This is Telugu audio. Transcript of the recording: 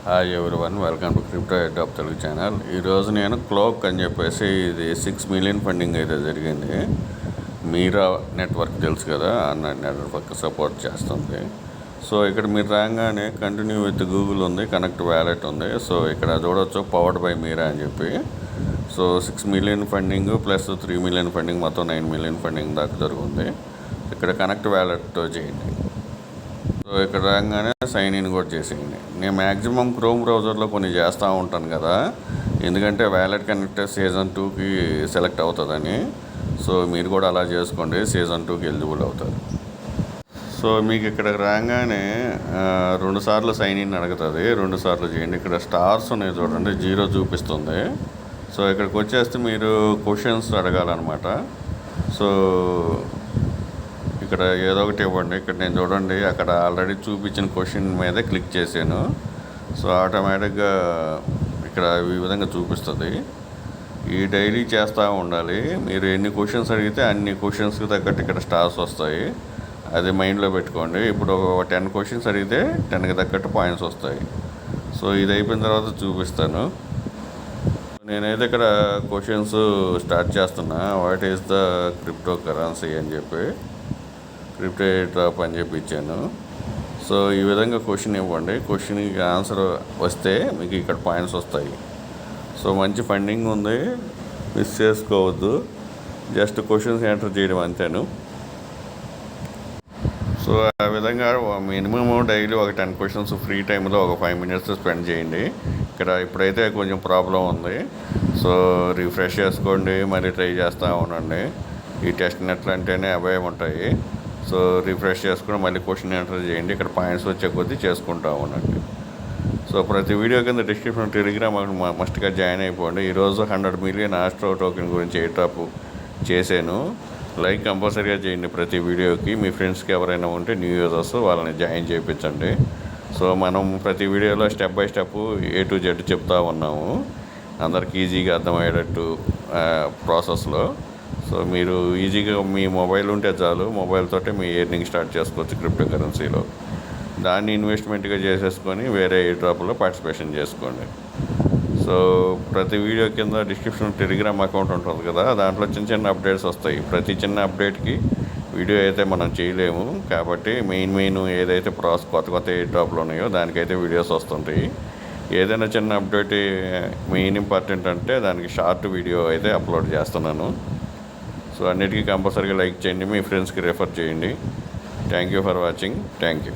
Hi everyone, welcome to crypto head of Telugu channel. ఈరోజు నేను క్లోక్ అని చెప్పేసి ఇది 6 మిలియన్ ఫండింగ్ అయితే జరిగింది. మీరా నెట్వర్క్ తెలుసు కదా, అన్న నెట్వర్క్ సపోర్ట్ చేస్తుంది. సో ఇక్కడ మీరు రాగానే కంటిన్యూ విత్ గూగుల్ ఉంది, కనెక్ట్ వ్యాలెట్ ఉంది. సో ఇక్కడ చూడవచ్చు పవర్డ్ బై మీరా అని చెప్పి. So 6 million funding plus 3 million funding, మొత్తం 9 మిలియన్ ఫండింగ్ దాకా జరుగుతుంది. ఇక్కడ కనెక్ట్ వ్యాలెట్తో చేయండి. సో ఇక్కడ రాగానే సైన్ ఇన్ కూడా చేసేయండి. నేను మ్యాక్సిమం క్రోమ్ బ్రౌజర్లో కొన్ని చేస్తూ ఉంటాను కదా, ఎందుకంటే వ్యాలెట్ కనెక్ట్ సీజన్ 2కి సెలెక్ట్ అవుతుందని. సో మీరు కూడా అలా చేసుకోండి, సీజన్ 2కి ఎలిజిబుల్ అవుతారు. సో మీకు ఇక్కడ రాగానే 2 సార్లు సైన్ ఇన్ అడుగుతుంది, 2 సార్లు చేయండి. ఇక్కడ స్టార్స్ ఉన్నాయి చూడండి, 0 చూపిస్తుంది. సో ఇక్కడికి వచ్చేస్తే మీరు క్వశ్చన్స్ అడగాలన్నమాట. సో ఇక్కడ ఏదో ఒకటి ఇవ్వండి. ఇక్కడ నేను చూడండి, అక్కడ ఆల్రెడీ చూపించిన క్వశ్చన్ మీద క్లిక్ చేశాను. సో ఆటోమేటిక్గా ఇక్కడ ఈ విధంగా చూపిస్తుంది. ఈ డైలీ చేస్తూ ఉండాలి. మీరు ఎన్ని క్వశ్చన్స్ అడిగితే అన్ని క్వశ్చన్స్కి తగ్గట్టు ఇక్కడ స్టార్స్ వస్తాయి. అది మైండ్లో పెట్టుకోండి. ఇప్పుడు 10 క్వశ్చన్స్ అడిగితే 10కి తగ్గట్టు పాయింట్స్ వస్తాయి. సో ఇది అయిపోయిన తర్వాత చూపిస్తాను. నేనైతే ఇక్కడ క్వశ్చన్స్ స్టార్ట్ చేస్తున్నా. What is the crypto currency అని చెప్పి, క్రిప్టో డ్రాప్ అని చెప్పి ఇచ్చాను. సో ఈ విధంగా క్వశ్చన్ ఇవ్వండి. క్వశ్చన్కి ఆన్సర్ వస్తే మీకు ఇక్కడ పాయింట్స్ వస్తాయి. సో మంచి ఫండింగ్ ఉంది, మిస్ చేసుకోవద్దు. జస్ట్ క్వశ్చన్స్ ఎంటర్ చేయడం అంతేను. సో ఆ విధంగా మినిమం డైలీ ఒక 10 క్వశ్చన్స్ ఫ్రీ టైంలో ఒక 5 మినిట్స్ స్పెండ్ చేయండి. ఇక్కడ ఇప్పుడైతే కొంచెం ప్రాబ్లం ఉంది. సో రిఫ్రెష్ చేసుకోండి, మరి ట్రై చేస్తూ ఉండండి. ఈ టెస్ట్ నెట్లు అంటేనే అవే ఉంటాయి. సో రిఫ్రెష్ చేసుకుని మళ్ళీ క్వశ్చన్ ఎంటర్ చేయండి. ఇక్కడ పాయింట్స్ వచ్చే కొద్దీ చేసుకుంటూ ఉండండి. సో ప్రతి వీడియో కింద డిస్క్రిప్షన్ టెలిగ్రామ్ మస్ట్గా జాయిన్ అయిపోండి. ఈరోజు 100 మిలియన్ ఆస్ట్రో టోకెన్ గురించి ఎయిర్డ్రాప్ చేశాను. లైక్ కంపల్సరీగా చేయండి ప్రతి వీడియోకి. మీ ఫ్రెండ్స్కి ఎవరైనా ఉంటే న్యూ యూజర్స్, వాళ్ళని జాయిన్ చేయించండి. సో మనం ప్రతి వీడియోలో step by step A to Z చెప్తా ఉన్నాము, అందరికి ఈజీగా అర్థమయ్యేటట్టు ప్రాసెస్లో. సో మీరు ఈజీగా మీ మొబైల్ ఉంటే చాలు, మొబైల్తోటే మీ ఎర్నింగ్ స్టార్ట్ చేసుకోవచ్చు క్రిప్టో కరెన్సీలో. దాన్ని ఇన్వెస్ట్మెంట్గా చేసేసుకొని వేరే ఎయిర్డ్రాప్లో పార్టిసిపేషన్ చేసుకోండి. సో ప్రతి వీడియో కింద డిస్క్రిప్షన్ టెలిగ్రామ్ అకౌంట్ ఉంటుంది కదా, దాంట్లో చిన్న చిన్న అప్డేట్స్ వస్తాయి. ప్రతి చిన్న అప్డేట్కి వీడియో అయితే మనం చేయలేము కాబట్టి మెయిన్ ఏదైతే కొత్త ఎయిర్డ్రాప్లు ఉన్నాయో దానికైతే వీడియోస్ వస్తుంటాయి. ఏదైనా చిన్న అప్డేట్ మెయిన్ ఇంపార్టెంట్ అంటే దానికి షార్ట్ వీడియో అయితే అప్లోడ్ చేస్తున్నాను. సో అన్నిటికీ కంపల్సరీగా లైక్ చేయండి, మీ ఫ్రెండ్స్కి రెఫర్ చేయండి. Thank you for watching. Thank you.